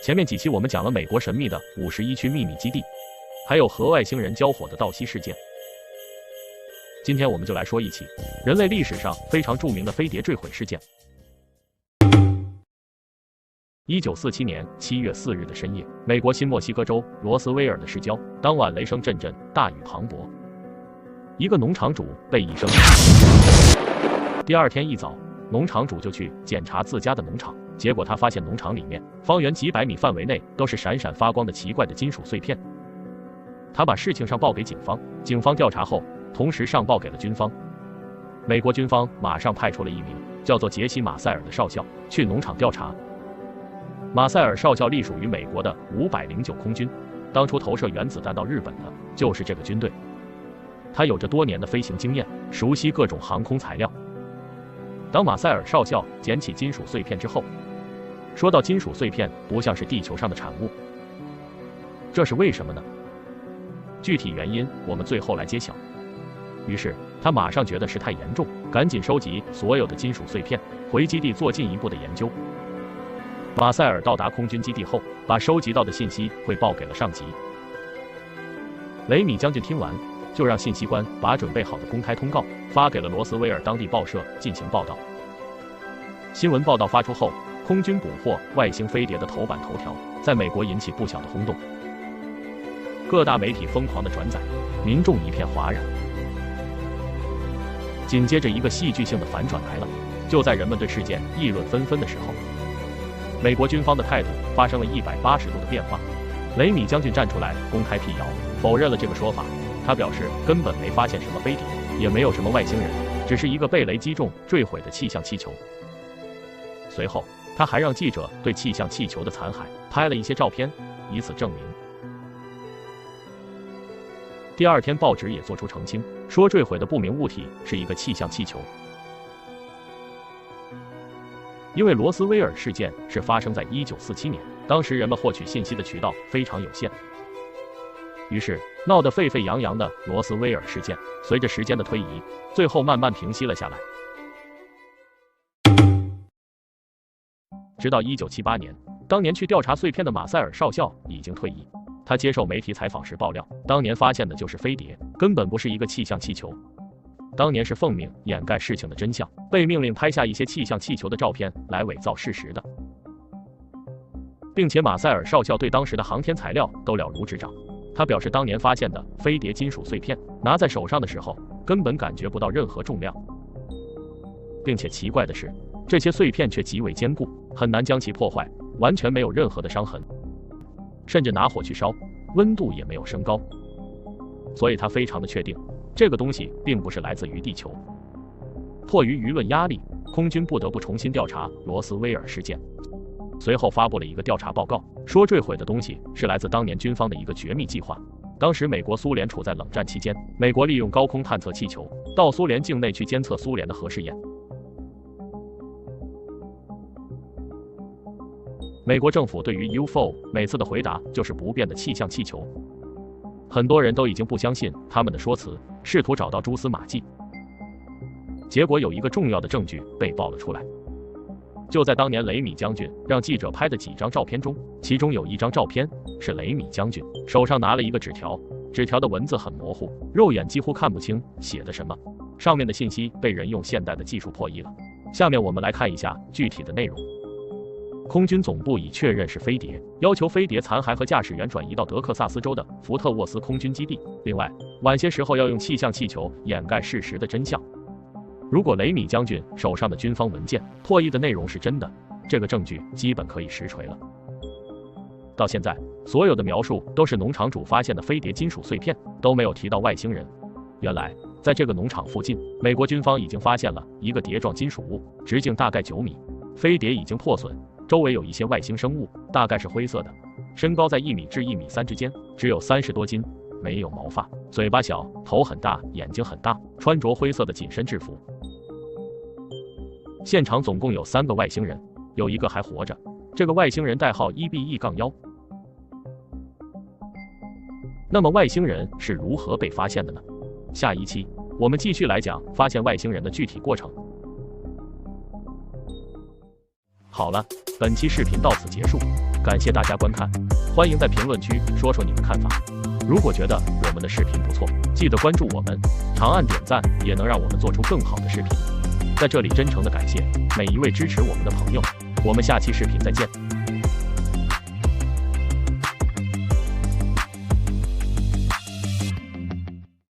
前面几期我们讲了美国神秘的51区秘密基地，还有和外星人交火的道西事件。今天我们就来说一起人类历史上非常著名的飞碟坠毁事件。1947年7月4日的深夜，美国新墨西哥州罗斯威尔的市郊，当晚雷声阵阵，大雨磅礴。一个农场主被一声。第二天一早，农场主就去检查自家的农场，结果他发现农场里面方圆几百米范围内都是闪闪发光的奇怪的金属碎片。他把事情上报给警方，警方调查后，同时上报给了军方。美国军方马上派出了一名叫做杰西·马塞尔的少校去农场调查。马塞尔少校隶属于美国的509空军，当初投射原子弹到日本的就是这个军队。他有着多年的飞行经验，熟悉各种航空材料。当马塞尔少校捡起金属碎片之后，说到金属碎片不像是地球上的产物，这是为什么呢？具体原因我们最后来揭晓。于是他马上觉得事态严重，赶紧收集所有的金属碎片，回基地做进一步的研究。马塞尔到达空军基地后，把收集到的信息汇报给了上级。雷米将军听完，就让信息官把准备好的公开通告发给了罗斯威尔当地报社进行报道。新闻报道发出后，空军捕获外星飞碟的头版头条在美国引起不小的轰动，各大媒体疯狂的转载，民众一片哗然。紧接着一个戏剧性的反转来了，就在人们对事件议论纷纷的时候，美国军方的态度发生了180度的变化。雷米将军站出来公开辟谣，否认了这个说法。他表示根本没发现什么飞碟，也没有什么外星人，只是一个被雷击中坠毁的气象气球。随后他还让记者对气象气球的残骸拍了一些照片，以此证明。第二天报纸也做出澄清，说坠毁的不明物体是一个气象气球。因为罗斯威尔事件是发生在1947年，当时人们获取信息的渠道非常有限，于是闹得沸沸扬扬的罗斯威尔事件，随着时间的推移，最后慢慢平息了下来。直到1978年，当年去调查碎片的马塞尔少校已经退役，他接受媒体采访时爆料，当年发现的就是飞碟，根本不是一个气象气球。当年是奉命掩盖事情的真相，被命令拍下一些气象气球的照片来伪造事实的，并且马塞尔少校对当时的航天材料都了如指掌。他表示当年发现的飞碟金属碎片拿在手上的时候根本感觉不到任何重量，并且奇怪的是，这些碎片却极为坚固，很难将其破坏，完全没有任何的伤痕，甚至拿火去烧，温度也没有升高。所以他非常的确定这个东西并不是来自于地球。迫于舆论压力，空军不得不重新调查罗斯威尔事件，随后发布了一个调查报告，说坠毁的东西是来自当年军方的一个绝密计划。当时美国苏联处在冷战期间，美国利用高空探测气球到苏联境内去监测苏联的核试验。美国政府对于 UFO 每次的回答就是不变的气象气球，很多人都已经不相信他们的说辞，试图找到蛛丝马迹。结果有一个重要的证据被爆了出来，就在当年雷米将军让记者拍的几张照片中，其中有一张照片是雷米将军手上拿了一个纸条，纸条的文字很模糊，肉眼几乎看不清写的什么，上面的信息被人用现代的技术破译了。下面我们来看一下具体的内容。空军总部已确认是飞碟，要求飞碟残骸和驾驶员转移到德克萨斯州的福特沃斯空军基地。另外，晚些时候要用气象气球掩盖事实的真相。如果雷米将军手上的军方文件破译的内容是真的，这个证据基本可以实锤了。到现在，所有的描述都是农场主发现的飞碟金属碎片，都没有提到外星人。原来，在这个农场附近，美国军方已经发现了一个碟状金属物，直径大概9米，飞碟已经破损，周围有一些外星生物，大概是灰色的，身高在1米至1米3之间，只有30多斤，没有毛发，嘴巴小，头很大，眼睛很大，穿着灰色的紧身制服。现场总共有3个外星人，有一个还活着，这个外星人代号EBE-1。那么外星人是如何被发现的呢？下一期我们继续来讲发现外星人的具体过程。好了，本期视频到此结束。感谢大家观看，欢迎在评论区说说你的看法。如果觉得我们的视频不错，记得关注我们，长按点赞也能让我们做出更好的视频。在这里真诚的感谢每一位支持我们的朋友，我们下期视频再见。